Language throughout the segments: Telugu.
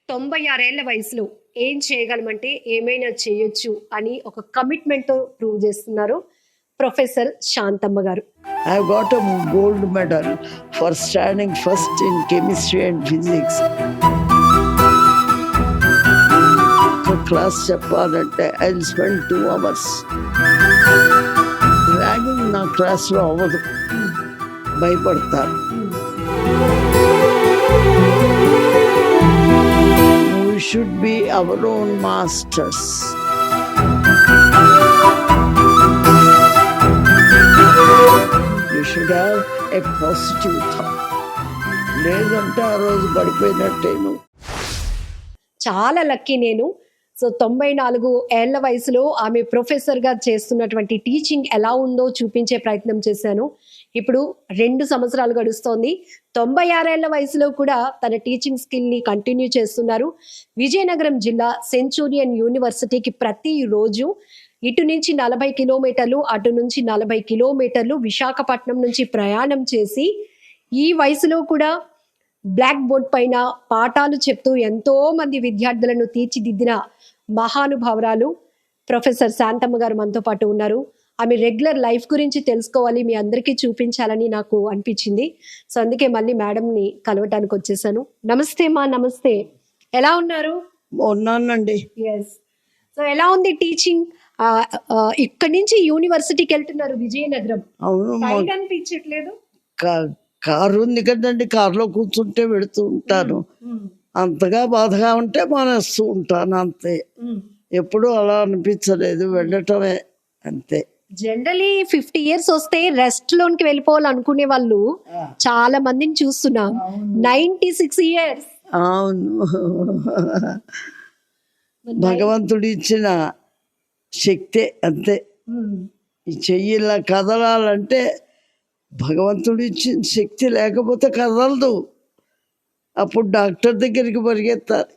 96 ఏళ్ల వయసులో ఏం చేయగలమంటే ఏమైనా చేయొచ్చు అని ఒక కమిట్మెంట్‌తో ప్రూవ్ చేస్తున్నారు ప్రొఫెసర్ శాంతమ్మ గారు. I got a gold medal for standing first in chemistry and physics. ఒక క్లాస్ చెప్పాలంటే I will spend 2 hours. Ragging నా క్లాస్లో అవ్వదు, భయపడతారు. We should be our own masters. You should have a positive thought. లేదంటే ఆ రోజు పడిపోయినట్టేను. చాలా లక్కీ నేను. సో 94 ఏళ్ల వయసులో ఆమె ప్రొఫెసర్గా చేస్తున్నటువంటి టీచింగ్ ఎలా ఉందో చూపించే ప్రయత్నం చేశాను. ఇప్పుడు 2 సంవత్సరాలు గడుస్తోంది. 96 ఏళ్ల వయసులో కూడా తన టీచింగ్ స్కిల్ని కంటిన్యూ చేస్తున్నారు. విజయనగరం జిల్లా సెంచూరియన్ యూనివర్సిటీకి ప్రతిరోజు ఇటు నుంచి 40 కిలోమీటర్లు, అటు నుంచి 40 కిలోమీటర్లు విశాఖపట్నం నుంచి ప్రయాణం చేసి ఈ వయసులో కూడా బ్లాక్ బోర్డ్ పైన పాఠాలు చెప్తూ ఎంతో మంది విద్యార్థులను తీర్చిదిద్దిన మహానుభావురాలు ప్రొఫెసర్ శాంతమ్మ గారు మనతో పాటు ఉన్నారు. ఆమె రెగ్యులర్ లైఫ్ గురించి తెలుసుకోవాలి, మీ అందరికీ చూపించాలని నాకు అనిపించింది. సో అందుకే మళ్ళీ మేడంని కలవటానికి వచ్చేసాను. నమస్తే మా, నమస్తే. ఎలా ఉన్నారు? ఉన్నానండి. ఎస్. సో ఎలా ఉంది టీచింగ్? ఇక్కడి నుంచి యూనివర్సిటీకి వెళ్తున్నారు విజయనగరం. అవును, టైట్ అనిపించట్లేదు? కారు ఉంది కదండి, కారులో కూర్చుంటే వెళుతూ ఉంటాను. అంతగా బాధగా ఉంటే మానేస్తూ ఉంటాను, అంతే. ఎప్పుడు అలా అనిపించలేదు, వెళ్ళటమే అంతే. జనరలీ 50 years వస్తే రెస్ట్ లోనికి వెళ్ళిపోవాలనుకునే వాళ్ళు చాలా మందిని చూస్తున్నాం. 96 years. అవును, భగవంతుడు ఇచ్చిన శక్తే, అంతే. ఈ చెయ్యి ఇలా కదలాలంటే భగవంతుడు ఇచ్చిన శక్తి లేకపోతే కదలదు. అప్పుడు డాక్టర్ దగ్గరికి పరిగెత్తాలి.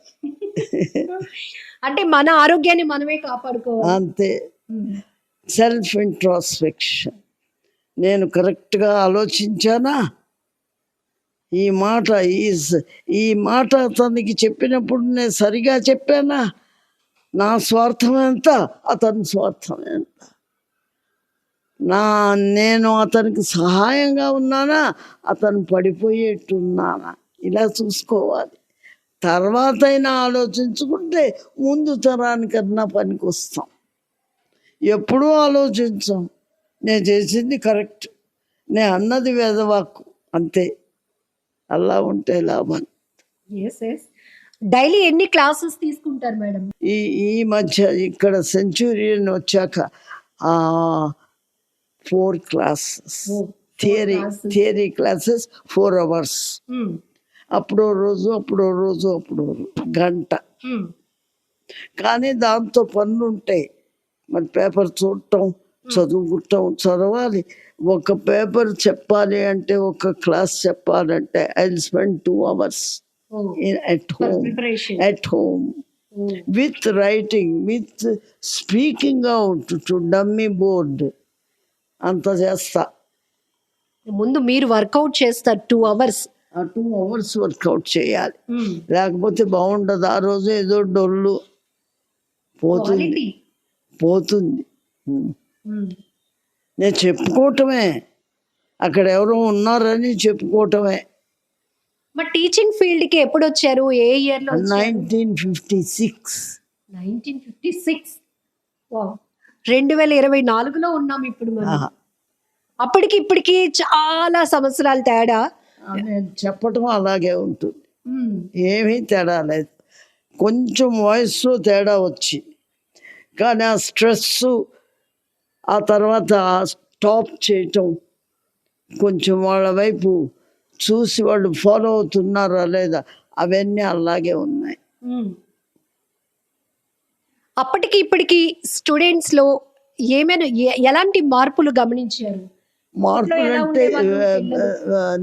అంటే మన ఆరోగ్యాన్ని మనమే కాపాడుకోవాలి, అంతే. Self introspection. నేను కరెక్ట్గా ఆలోచించానా, ఈ మాట అతనికి చెప్పినప్పుడు నేను సరిగా చెప్పానా, నా స్వార్థం ఎంత, అతని స్వార్థం ఎంత, నేను అతనికి సహాయంగా ఉన్నానా, అతను పడిపోయేట్టున్నానా, ఇలా చూసుకోవాలి. తర్వాత అయినా ఆలోచించుకుంటే ముందు తరానికన్నా పనికి వస్తాం. ఎప్పుడూ ఆలోచించాం, నేను చేసింది కరెక్ట్, నేను అన్నది వేదవాక్కు, అంతే. అలా ఉంటే లాభం. డైలీ ఎన్ని క్లాసెస్ తీసుకుంటారు మేడం? ఈ మధ్య ఇక్కడ సెంచూరియన్ వచ్చాక 4 క్లాసెస్, థియరీ క్లాసెస్ 4 hours. అప్పుడో రోజు గంట. కానీ దాంతో పనులు ఉంటాయి. మరి పేపర్ చూడటం, చదవాలి. ఒక పేపర్ చెప్పాలి అంటే, ఒక క్లాస్ చెప్పాలంటే I will spend 2 hours at home with writing, with speaking out to dummy board. అంత చేస్తా. ముందు మీరు వర్కౌట్ చేస్తారు 2 hours. 2 hours వర్కౌట్ చేయాలి, లేకపోతే బాగుండదు. ఆ రోజు ఏదో డొల్లు పోతుంది. నేను చెప్పుకోవటమే, అక్కడ ఎవరో ఉన్నారని చెప్పుకోవటమే. మరి టీచింగ్ ఫీల్డ్ కి ఎప్పుడు వచ్చారు? ఏ ఇయర్ లో? 1956. 2024లో ఉన్నాం ఇప్పుడు మనం. అప్పటికి ఇప్పటికి చాలా సంవత్సరాల తేడా. నేను చెప్పటం అలాగే ఉంటుంది, ఏమీ తేడా లేదు. కొంచెం వాయిస్లో తేడా వచ్చి, కానీ ఆ స్ట్రెస్, ఆ తర్వాత స్టాప్ చేయటం, కొంచెం వాళ్ళ వైపు చూసి వాళ్ళు ఫాలో అవుతున్నారా లేదా, అవన్నీ అలాగే ఉన్నాయి. అప్పటికి ఇప్పటికి స్టూడెంట్స్ లో ఏమైనా ఎలాంటి మార్పులు గమనించారు? మార్పులు అంటే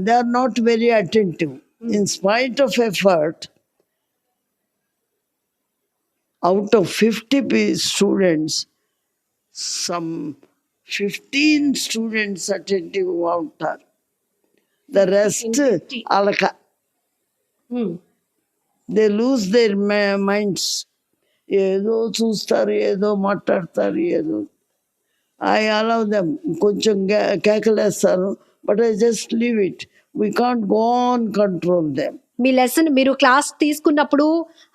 they are not very attentive. In spite of effort, out of 50 students, some 15 students attentive ఉంటారు, the rest alaka. They lose their minds. ఏదో చూస్తారు, ఏదో మాట్లాడతారు, ఏదో. I allow them. కొంచెం కేకలేస్తారు, but I just leave it. We can't go on control them. మీ లెసన్ మీరు క్లాస్ తీసుకున్నప్పుడు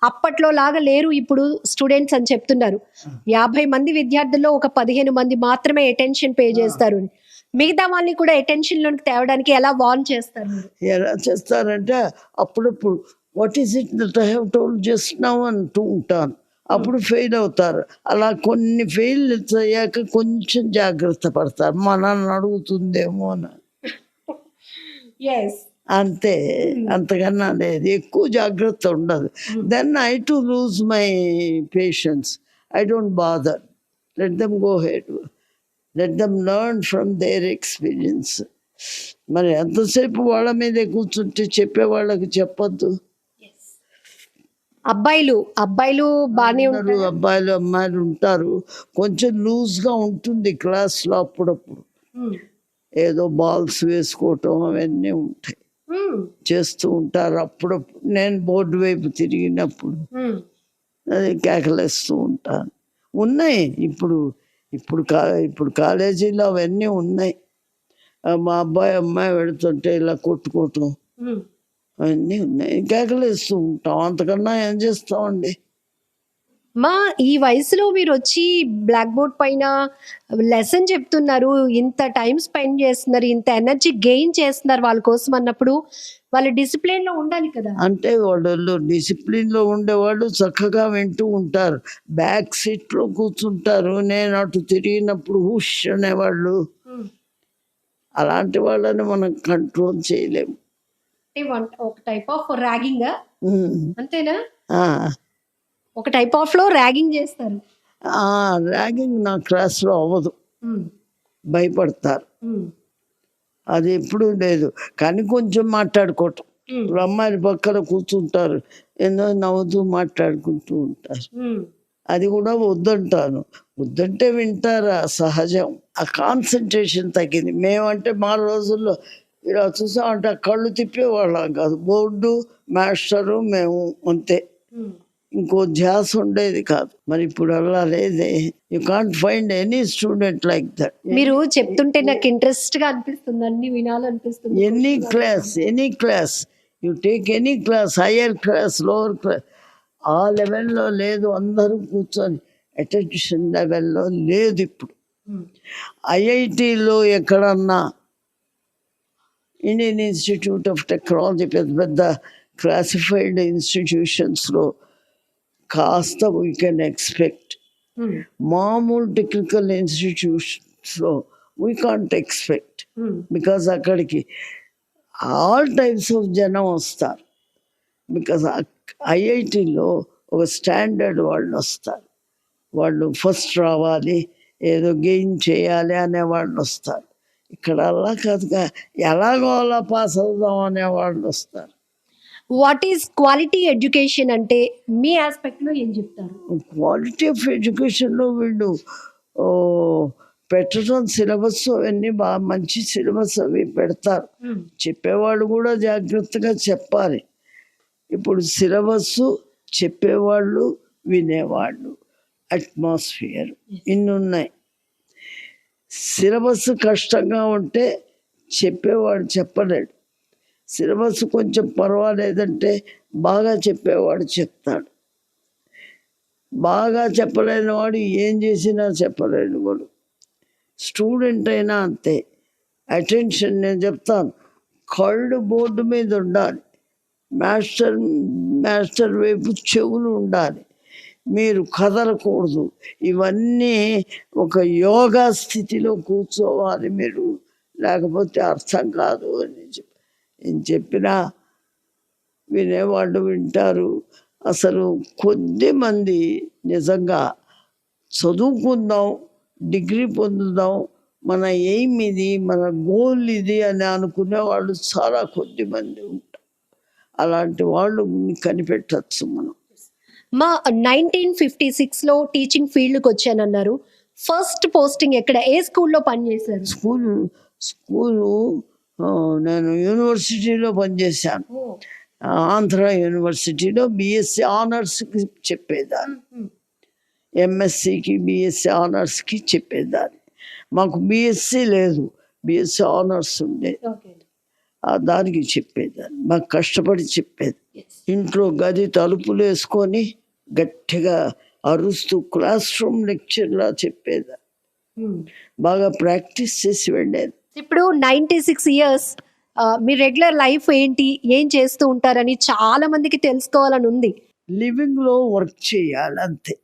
అప్పట్లో లాగా లేరు ఇప్పుడు స్టూడెంట్స్ అని చెప్తున్నారు. 50 మంది విద్యార్థుల్లో ఒక 15 మంది మాత్రమే అటెన్షన్ పే చేస్తారు. మిగతా వాళ్ళని కూడా అటెన్షన్ లోకి తేవడానికి ఎలా వార్న్ చేస్తారు మీరు? ఎలా చేస్తారంటే అప్పుడప్పుడు what is it that I have told just now అంటూ ఉంటాను. అప్పుడు ఫెయిల్ అవుతారు. అలా కొన్ని ఫెయిల్ అయ్యాక కొంచెం జాగ్రత్త పడతారు, మనల్ని అడుగుతుందేమో అని. అంతే, అంతకన్నా లేదు, ఎక్కువ జాగ్రత్త ఉండదు. Then I to lose my patience. I don't bother. Let them go head. Let them learn from their experience. మరి ఎంతసేపు వాళ్ళ మీదే కూర్చుంటే చెప్పే వాళ్ళకి చెప్పొద్దు. అబ్బాయిలు బానే అందరూ అబ్బాయిలు అమ్మాయిలు ఉంటారు. కొంచెం లూజ్గా ఉంటుంది క్లాస్లో అప్పుడప్పుడు. ఏదో బాల్స్ వేసుకోవటం అవన్నీ ఉంటాయి, చేస్తూ ఉంటారు. అప్పుడప్పుడు నేను బోర్డు వైపు తిరిగినప్పుడు అది కేకలేస్తూ ఉంటాను. ఉన్నాయి ఇప్పుడు కాలేజీలో అవన్నీ ఉన్నాయి. మా అబ్బాయి అమ్మాయి వెళుతుంటే ఇలా కొట్టుకోవటం అవన్నీ ఉన్నాయి. కేకలేస్తూ ఉంటాం, అంతకన్నా ఏం చేస్తామండి. మా ఈ వయసులో మీరు వచ్చి బ్లాక్ బోర్డ్ పైన లెసన్ చెప్తున్నారు, ఇంత టైం స్పెండ్ చేస్తున్నారు, ఇంత ఎనర్జీ గెయిన్ చేస్తున్నారు వాళ్ళ కోసం అన్నప్పుడు వాళ్ళు డిసిప్లిన్ లో ఉండాలి కదా. అంటే వాళ్ళు డిసిప్లిన్ లో ఉండేవాళ్ళు చక్కగా వింటూ ఉంటారు, బ్యాక్ సీట్ లో కూర్చుంటారు. నేను అటు తిరిగినప్పుడు హుష్ అనేవాళ్ళు. అలాంటి వాళ్ళని మనం కంట్రోల్ చేయలేము. ఒక టైప్ ఆఫ్ ర్యాగింగ్ అంతేనా? ఒక టైప్ ఆఫ్ లో ర్యాగింగ్ చేస్తారు. ర్యాగింగ్ నా క్లాస్లో అవ్వదు, భయపడతారు. అది ఎప్పుడు లేదు. కానీ కొంచెం మాట్లాడుకోవటం, అమ్మాయిల పక్కన కూర్చుంటారు, ఎన్నో నవ్వుతూ మాట్లాడుకుంటూ ఉంటారు. అది కూడా వద్దంటాను. వద్దంటే వింటారా, సహజం. ఆ కాన్సన్ట్రేషన్ తగ్గింది. మేమంటే మా రోజుల్లో ఇలా చూసామంటే కళ్ళు తిప్పేవాళ్ళం కాదు. బోర్డు, మాస్టరు, మేము అంతే. ఇంకో ధ్యాస ఉండేది కాదు. మరి ఇప్పుడు అలా లేదే. You can't find any student like that. మీరు చెప్తుంటే నాకు ఇంట్రెస్ట్ గా అనిపిస్తుంది, అన్ని వినాలనిపిస్తుంది. Any class you take, any class, higher class, lower class, ఆ లెవెల్లో లేదు. అందరూ కూర్చొని అటెన్షన్ లెవెల్లో లేదు ఇప్పుడు. ఐఐటిలో ఎక్కడన్నా, ఇండియన్ ఇన్స్టిట్యూట్ ఆఫ్ టెక్నాలజీ, పెద్ద పెద్ద క్లాసిఫైడ్ ఇన్స్టిట్యూషన్స్లో కాస్త వీ కెన్ ఎక్స్పెక్ట్. మామూలు టెక్నికల్ ఇన్స్టిట్యూషన్స్లో వీ కాంట్ ఎక్స్పెక్ట్. బికాజ్ అక్కడికి ఆల్ టైప్స్ ఆఫ్ జనం వస్తారు. బికాజ్ ఐఐటిలో ఒక స్టాండర్డ్ వాళ్ళు వస్తారు. వాళ్ళు ఫస్ట్ రావాలి, ఏదో గెయిన్ చేయాలి అనే వాళ్ళు వస్తారు. ఇక్కడ అలా కాదుగా, ఎలాగో అలా పాస్ అవుదాం అనే వాళ్ళు వస్తారు. వాట్ ఈస్ క్వాలిటీ ఎడ్యుకేషన్ అంటే మీ ఆస్పెక్ట్ లో ఏం చెప్తారు? క్వాలిటీ ఆఫ్ ఎడ్యుకేషన్లో వీళ్ళు పెట్టడం సిలబస్ అవన్నీ బాగా మంచి సిలబస్ అవి పెడతారు. చెప్పేవాళ్ళు కూడా జాగ్రత్తగా చెప్పాలి. ఇప్పుడు సిలబస్, చెప్పేవాళ్ళు, వినేవాళ్ళు, అట్మాస్ఫియర్ ఇన్ని ఉన్నాయి. సిలబస్ కష్టంగా ఉంటే చెప్పేవాడు చెప్పలేడు. సిలబస్ కొంచెం పర్వాలేదంటే బాగా చెప్పేవాడు చెప్తాడు. బాగా చెప్పలేని వాడు ఏం చేసినా చెప్పలేడు వాడు. స్టూడెంట్ అయినా అంతే. అటెన్షన్ నేను చెప్తాను, కళ్ళు బోర్డు మీద ఉండాలి, మాస్టర్ వైపు చెవులు ఉండాలి, మీరు కదలకూడదు. ఇవన్నీ ఒక యోగా స్థితిలో కూర్చోవాలి మీరు, లేకపోతే అర్థం కాదు అని నేను చెప్పినా వినేవాళ్ళు వింటారు. అసలు కొద్దిమంది నిజంగా చదువుకుందాం, డిగ్రీ పొందుదాం, మన ఎయిమ్ ఇది, మన గోల్ ఇది అని అనుకునే వాళ్ళు చాలా కొద్దిమంది ఉంటారు. అలాంటి వాళ్ళు కనిపెట్టచ్చు మనం. మా 1956లో టీచింగ్ ఫీల్డ్కి వచ్చానన్నారు. ఫస్ట్ పోస్టింగ్ ఎక్కడ, ఏ స్కూల్లో పనిచేశారు? స్కూలు నేను యూనివర్సిటీలో పనిచేశాను. ఆంధ్ర యూనివర్సిటీలో బిఎస్సి ఆనర్స్కి చెప్పేదాన్ని, ఎంఎస్సికి బిఎస్సి ఆనర్స్కి చెప్పేదాన్ని. మాకు బిఎస్సి లేదు, బిఎస్సి ఆనర్స్ ఉండేది, దానికి చెప్పేదాన్ని. మాకు కష్టపడి చెప్పేది. ఇంట్లో గది తలుపులు వేసుకొని గట్టిగా అరుస్తూ క్లాస్ రూమ్ లెక్చర్లా చెప్పేదాన్ని. బాగా ప్రాక్టీస్ చేసి వెళ్ళేది. ఇప్పుడు 96 ఇయర్స్ మీ రెగ్యులర్ లైఫ్ ఏంటి, ఏం చేస్తూ ఉంటారని చాలా మందికి తెలుసుకోవాలని ఉంది. లివింగ్లో వర్క్ చేయాలి అంతే.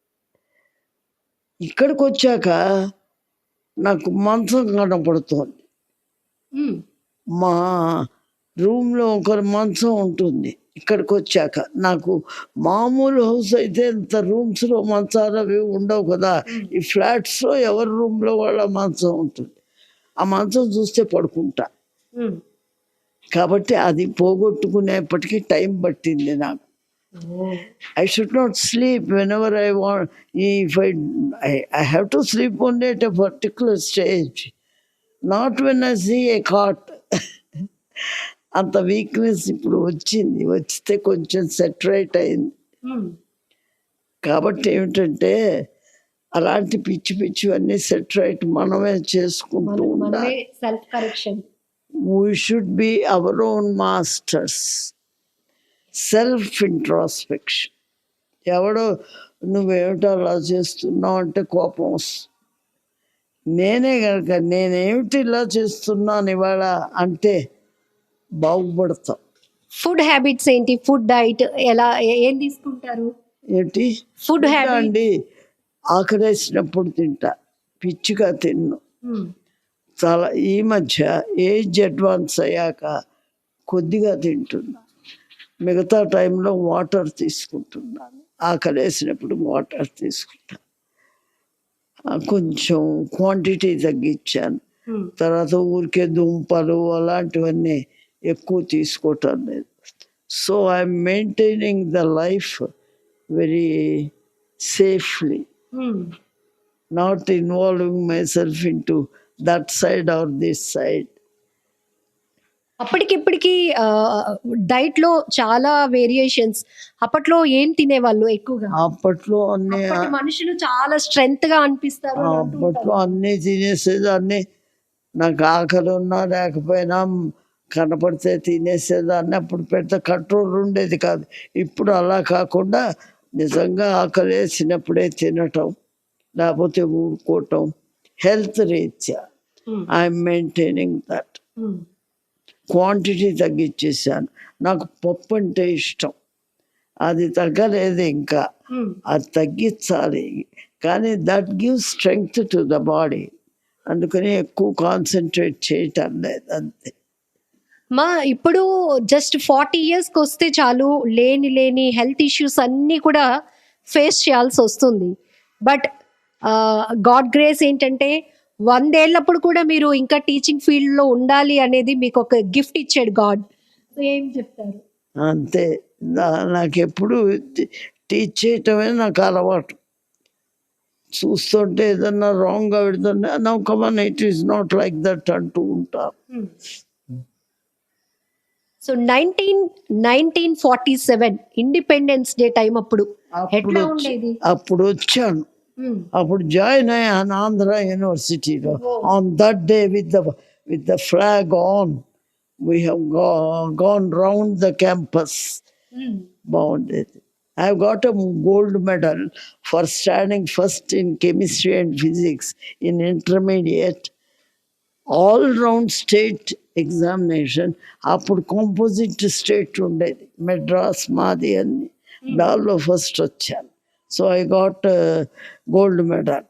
ఇక్కడికి వచ్చాక నాకు మంచం కనపడుతోంది. మా రూమ్లో ఒక మంచం ఉంటుంది. ఇక్కడికి వచ్చాక నాకు మామూలు హౌస్ అయితే ఇంత రూమ్స్లో మంచాలు అవి ఉండవు కదా. ఈ ఫ్లాట్స్లో ఎవరి రూమ్లో వాళ్ళ మంచం ఉంటుంది. ఆ మంచం చూస్తే పడుకుంటా. కాబట్టి అది పోగొట్టుకునేప్పటికీ టైం పట్టింది నాకు. I should not sleep whenever I want. If I have to sleep only at a particular stage, not when I see a cot. అంత వీక్నెస్ ఇప్పుడు వచ్చింది. వచ్చితే కొంచెం సెటరేట్ అయింది. కాబట్టి ఏమిటంటే అలాంటి పిచ్చి పిచ్చివన్నీ సెటరేట్ మనమే చేసుకుంటూ ఉండాలి. Self correction. We should be our own masters. Self introspection. ఎవడో నువ్వేమిటో అలా చేస్తున్నావు అంటే కోపం వస్తుంది. నేనే కనుక నేనేమిటి ఇలా చేస్తున్నాను ఇవాళ అంటే బాగుపడతాం. ఫుడ్ హ్యాబిట్స్ ఏంటి, ఫుడ్ డైట్ ఎలా, ఏం తీసుకుంటారు? ఏంటి ఫుడ్ హ్యాబిట్ అండి? ఆకలేసినప్పుడు తింటా, పిచ్చిగా తిన్ను. చాలా ఈ మధ్య ఏజ్ అడ్వాన్స్ అయ్యాక కొద్దిగా తింటున్నా. మిగతా టైంలో వాటర్ తీసుకుంటున్నాను. ఆకలేసినప్పుడు వాటర్ తీసుకుంటాను. కొంచెం క్వాంటిటీ తగ్గించాను. తర్వాత ఊరికే దుంపలు అలాంటివన్నీ ఎక్కువ తీసుకోవటం లేదు. So I'm maintaining the life very safely, not involving myself into that side or this side. అప్పటికిప్పటికి డైట్ లో చాలా వేరియేషన్స్. అప్పట్లో ఏం తినేవాళ్ళు ఎక్కువగా? అప్పట్లో అన్ని మనుషులు చాలా స్ట్రెంగ్త్ గా అనిపిస్తారు. అప్పట్లో అన్నీ తినేసేదాన్ని. నాకు ఆకలి ఉన్నా లేకపోయినా కనపడితే తినేసేదాన్ని. అప్పుడు పెద్ద కంట్రోల్ ఉండేది కాదు. ఇప్పుడు అలా కాకుండా నిజంగా ఆకలి వేసినప్పుడే తినటం, లేకపోతే ఊరుకోవటం. హెల్త్ రీత్యా ఐఎమ్ మెయింటైనింగ్ దట్. క్వాంటిటీ తగ్గించేసాను. నాకు పప్పు అంటే ఇష్టం, అది తగ్గలేదు ఇంకా. అది తగ్గించాలి, కానీ that give strength to the body. అందుకని ఎక్కువ కాన్సన్ట్రేట్ చేయటం లేదు అంతే. మా ఇప్పుడు జస్ట్ 40 ఇయర్స్కి వస్తే చాలు, లేని హెల్త్ ఇష్యూస్ అన్నీ కూడా ఫేస్ చేయాల్సి వస్తుంది. బట్ గాడ్ గ్రేస్ ఏంటంటే 100 ఏళ్ళప్పుడు కూడా మీరు ఇంకా టీచింగ్ ఫీల్డ్లో ఉండాలి అనేది మీకు ఒక గిఫ్ట్ ఇచ్చాడు గాడ్. ఏం చెప్తారు? అంతే. నాకు ఎప్పుడు టీచ్ చేయటమే నాకు అలవాటు. చూస్తుంటే ఏదన్నా రాంగ్గా పెడుతుంటే now come on it is not like that అంటూ ఉంటారు. సో 1947 ఇండిపెండెన్స్ డే టైం అప్పుడు ఎట్లా ఉండేది? అప్పుడు వచ్చాను. అప్పుడు జాయిన్ అయ్యాను ఆంధ్ర యూనివర్సిటీలో. On that day with the flag on we have gone round the campus. బాగుండేది. I got a gold medal for standing first in chemistry and physics in intermediate all-round state examination. అప్పుడు కాంపోజిట్ స్టేట్ ఉండేది, మెడ్రాస్ మాది అన్ని. దానిలో ఫస్ట్ వచ్చాను. So I got gold medal.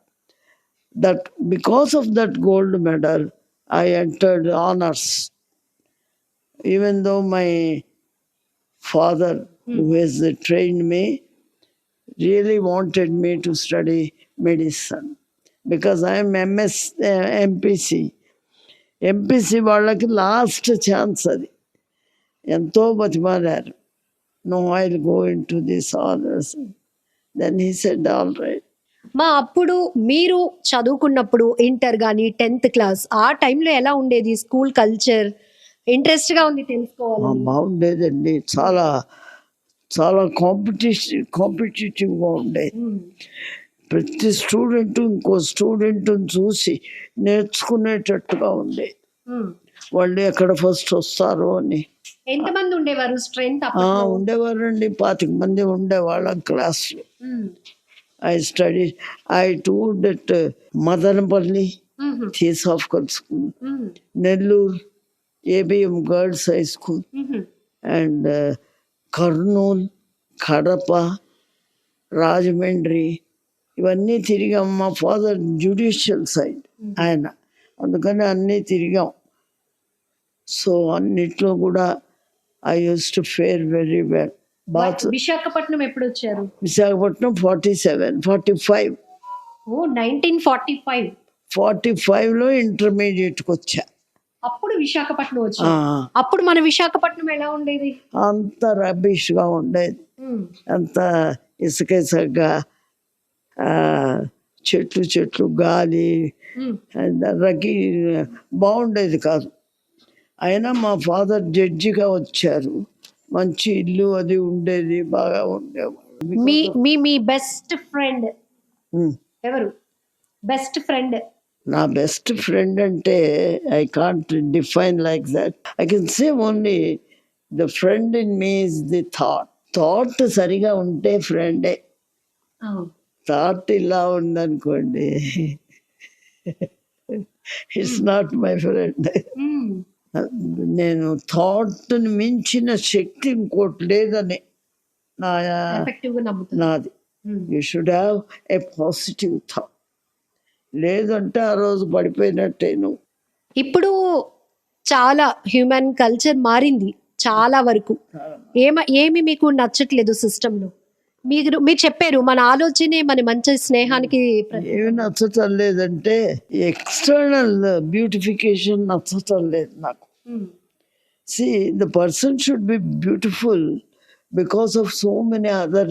That because of that gold medal, I entered honors. Even though my father, who has trained me, really wanted me to study medicine because I am MPC. MPC వాళ్ళకి లాస్ట్ ఛాన్స్ అది. ఎంతో బతిమాలారు. No I will go into this honours. Then he said all right. మా అప్పుడు మీరు చదువుకున్నప్పుడు ఇంటర్ కానీ 10th క్లాస్ ఆ టైంలో ఎలా ఉండేది స్కూల్ కల్చర్? ఇంట్రెస్ట్ గా ఉంది తెలుసుకోవాలి. బాగుండేదండి. చాలా చాలా కాంపిటేటివ్గా ఉండేది. ప్రతి స్టూడెంట్ ఇంకో స్టూడెంట్ని చూసి నేర్చుకునేటట్టుగా ఉండేది. వాళ్ళు ఎక్కడ ఫస్ట్ వస్తారు అని. ఎంతమంది ఉండేవారు స్ట్రెంత్? ఉండేవారండి, 25 మంది ఉండేవాళ్ళం క్లాస్లో. I toured at Madanapalli, Theosophical School, Nellore, ABM Girls High School, and Kurnool, Kadapa, Rajahmundry, ఇవన్నీ తిరిగాం. మా ఫాదర్ జ్యుడిషియల్ సైడ్ ఆయన, అందుకని అన్నీ తిరిగాం. సో అన్నిట్లో కూడా I use to fair very well. Visakhapatnam ఎప్పుడు వచ్చారు? విశాఖపట్నం 45. 1945. 45లో ఇంటర్మీడియట్కి వచ్చా. అప్పుడు విశాఖపట్నం వచ్చా. అప్పుడు మన విశాఖపట్నం ఎలా ఉండేది? అంత రబిష్గా ఉండేది. అంత ఇసుకగా, చెట్లు గాలి రకి బాగుండేది కాదు. అయినా మా ఫాదర్ జడ్జిగా వచ్చారు. మంచి ఇల్లు అది ఉండేది, బాగా ఉండేవాడు. మీ బెస్ట్ ఫ్రెండ్ ఎవరు? Best friend? నా బెస్ట్ ఫ్రెండ్ అంటే I can't define like that. I can say only the friend in me is the thought సరిగా ఉంటే ఫ్రెండే. థాట్ ఇలా ఉందనుకోండి, ఇట్స్ నాట్ మై ఫ్రెండ్. నేను థాట్ని మించిన శక్తి ఇంకోటి లేదని నాది. You should have a positive thought. లేదంటే ఆ రోజు పడిపోయినట్టేను. ఇప్పుడు చాలా హ్యూమన్ కల్చర్ మారింది చాలా వరకు. ఏమి మీకు నచ్చట్లేదు సిస్టంలో? మీరు చెప్పారు మన ఆలోచనే మన మంచి స్నేహానికి. ఏమి నచ్చటం లేదంటే ఎక్స్టర్నల్ బ్యూటిఫికేషన్ నచ్చటం లేదు నాకు. See, the person should be beautiful because of so many other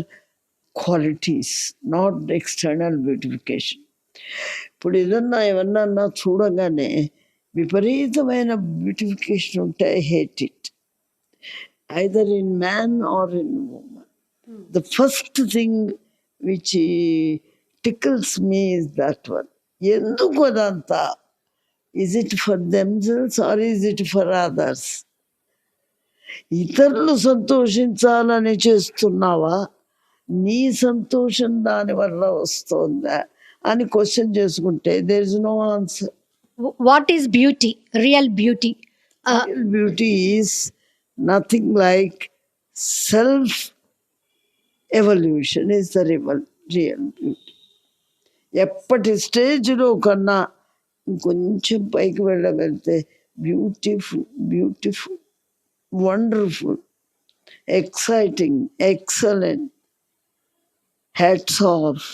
qualities, not external beautification. ఇప్పుడు ఏమన్నా చూడగానే విపరీతమైన బ్యూటిఫికేషన్ ఉంటే I hate it, either in man or in women. The first thing which tickles me is that one. ఎందుకు అదంతా? Is it for themselves or is it for others? ఇతరులు సంతోషించాలని చేస్తున్నావా, నీ సంతోషం దాని వల్ల వస్తుందా అని క్వశ్చన్ చేసుకుంటే there is no answer. What is beauty? Real beauty? Real beauty is nothing like self evolution is the real beauty. ఎప్పటి స్టేజ్లో కన్నా ఇంకొంచెం పైకి వెళ్ళగలిగితే beautiful, wonderful, exciting, excellent, hats of.